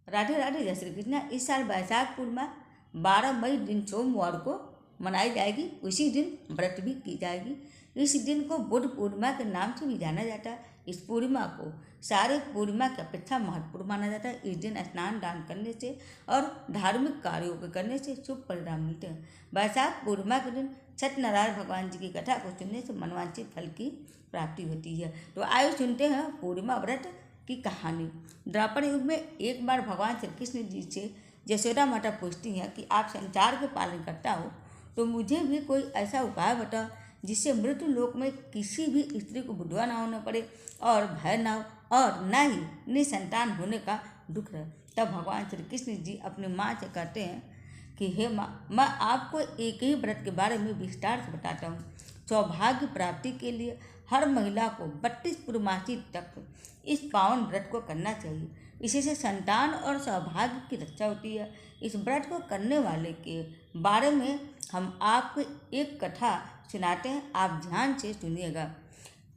राधे राधे जय श्री कृष्णा। इस साल बैसाख पूर्णिमा 12 मई दिन सोमवार को मनाई जाएगी। उसी दिन व्रत भी की जाएगी। इस दिन को बुद्ध पूर्णिमा के नाम से भी जाना जाता है। इस पूर्णिमा को सारे पूर्णिमा की अपेक्षा महत्वपूर्ण माना जाता है। इस दिन स्नान दान करने से और धार्मिक कार्यों के करने से शुभ परिणाम मिलते हैं। बैसाख पूर्णिमा के दिन सत्यनारायण भगवान जी की कथा को सुनने से मनवांछित फल की प्राप्ति होती है। तो आइए सुनते हैं पूर्णिमा व्रत की कहानी। द्वापर युग में एक बार भगवान श्री कृष्ण जी से यशोदा माता पूछती हैं कि आप संसार के पालन करता हो तो मुझे भी कोई ऐसा उपाय बताओ जिससे मृत्यु लोक में किसी भी स्त्री को विधवा ना होना पड़े और भय ना हो और न ही निसंतान होने का दुख रहे। तब भगवान श्री कृष्ण जी अपनी माँ से कहते हैं कि हे माँ, मैं आपको एक ही व्रत के बारे में विस्तार से बताता हूँ। सौभाग्य प्राप्ति के लिए हर महिला को 32 पूर्णमासी तक इस पावन व्रत को करना चाहिए। इसी से संतान और सौभाग्य की रक्षा होती है। इस व्रत को करने वाले के बारे में हम आपको एक कथा सुनाते हैं, आप ध्यान से सुनिएगा।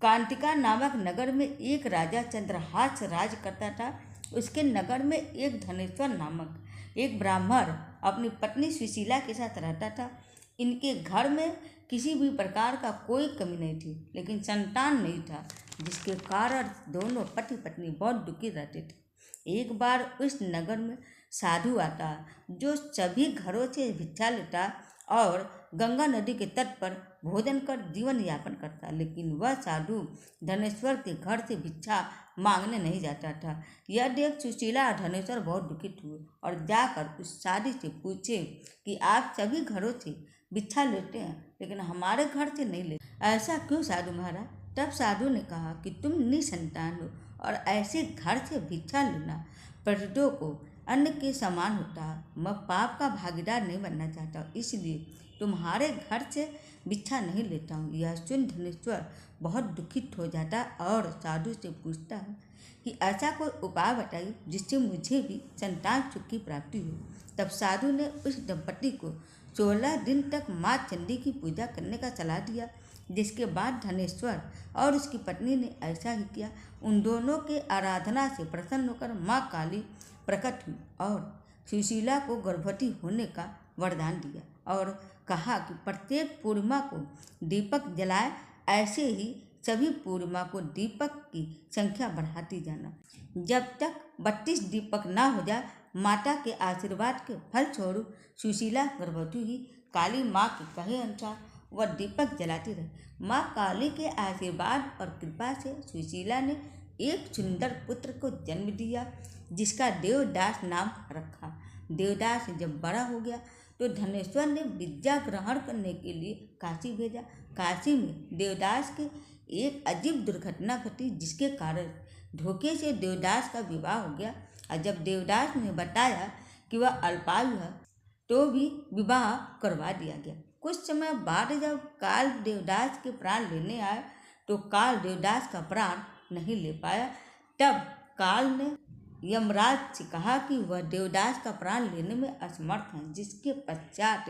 कांतिका नामक नगर में एक राजा चंद्रहास राज करता था। उसके नगर में एक धनेश्वर नामक एक ब्राह्मण अपनी पत्नी सुशीला के साथ रहता था। इनके घर में किसी भी प्रकार का कोई कमी नहीं थी, लेकिन संतान नहीं था, जिसके कारण दोनों पति पत्नी बहुत दुखी रहते थे। एक बार उस नगर में साधु आता जो सभी घरों से भिक्षा लेता और गंगा नदी के तट पर भोजन कर जीवन यापन करता, लेकिन वह साधु धनेश्वर के घर से भिक्षा मांगने नहीं जाता था। यह देख सुशीला और धनेश्वर बहुत दुखित हुए और जाकर उस साधु से पूछे कि आप सभी घरों से भिक्षा लेते हैं लेकिन हमारे घर से नहीं लेते, ऐसा क्यों साधु महाराज? तब साधु ने कहा कि तुम निसंतान हो और ऐसे घर से भिक्षा लेना पतितों को अन्न के समान होता है। मैं पाप का भागीदार नहीं बनना चाहता, इसलिए तुम्हारे घर से भिक्षा नहीं लेता हूँ। यह सुन धनेश्वर बहुत दुखित हो जाता और साधु से पूछता है कि ऐसा कोई उपाय बताइए जिससे मुझे भी संतान सुख की प्राप्ति हो। तब साधु ने उस दंपति को 16 दिन तक माँ चंडी की पूजा करने का सलाह दिया, जिसके बाद धनेश्वर और उसकी पत्नी ने ऐसा ही किया। उन दोनों के आराधना से प्रसन्न होकर माँ काली प्रकट हुई और सुशीला को गर्भवती होने का वरदान दिया और कहा कि प्रत्येक पूर्णिमा को दीपक जलाए, ऐसे ही सभी पूर्णिमा को दीपक की संख्या बढ़ाती जाना। जब तक 32 दीपक ना हो जाए, माता के आशीर्वाद के फलस्वरूप सुशीला गर्भवती हुई। काली माँ के कहे अनुसार वह दीपक जलाती रही। माँ काली के आशीर्वाद और कृपा से सुशीला ने एक सुंदर पुत्र को जन्म दिया, जिसका देवदास नाम रखा। देवदास जब बड़ा हो गया तो धनेश्वर ने विद्या ग्रहण करने के लिए काशी भेजा। काशी में देवदास के एक अजीब दुर्घटना घटी, जिसके कारण धोखे से देवदास का विवाह हो गया। और जब देवदास ने बताया कि वह अल्पायु है तो भी विवाह करवा दिया गया। कुछ समय बाद जब काल देवदास के प्राण लेने आए तो काल देवदास का प्राण नहीं ले पाया। तब काल ने यमराज से कहा कि वह देवदास का प्राण लेने में असमर्थ हैं, जिसके पश्चात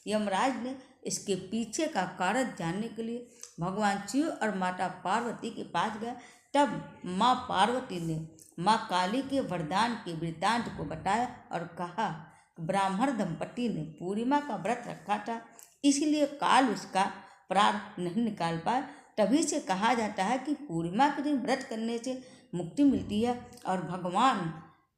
यमराज ने इसके पीछे का कारण जानने के लिए भगवान शिव और माता पार्वती के पास गया। तब माँ पार्वती ने माँ काली के वरदान के वृत्तांत को बताया और कहा कि ब्राह्मण दंपति ने पूर्णिमा का व्रत रखा था, इसलिए काल उसका प्राण नहीं निकाल पाया। तभी से कहा जाता है कि पूर्णिमा के दिन व्रत करने से मुक्ति मिलती है और भगवान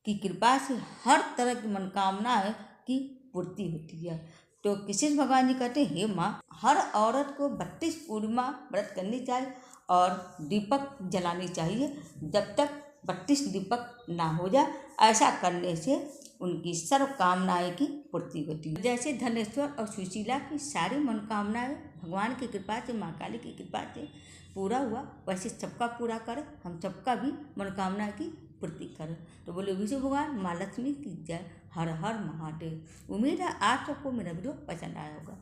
की कृपा से हर तरह की मनोकामनाएं की पूर्ति होती है। तो कृष्ण भगवान जी कहते हैं, हे माँ, हर औरत को 32 पूर्णिमा व्रत करनी चाहिए और दीपक जलानी चाहिए जब तक 32 दीपक ना हो जाए। ऐसा करने से उनकी सर्व कामनाएं की पूर्ति होती है। जैसे धनेश्वर और सुशीला की सारी मनोकामनाएं भगवान की कृपा से, माँ काली की कृपा से पूरा हुआ, वैसे सबका पूरा करे, हम सबका भी मनोकामना की पूर्ति करें। तो बोले विष्णु भगवान, माँ लक्ष्मी की जय। हर हर महादेव। उम्मीद है आप सबको मेरा वीडियो पसंद आया होगा।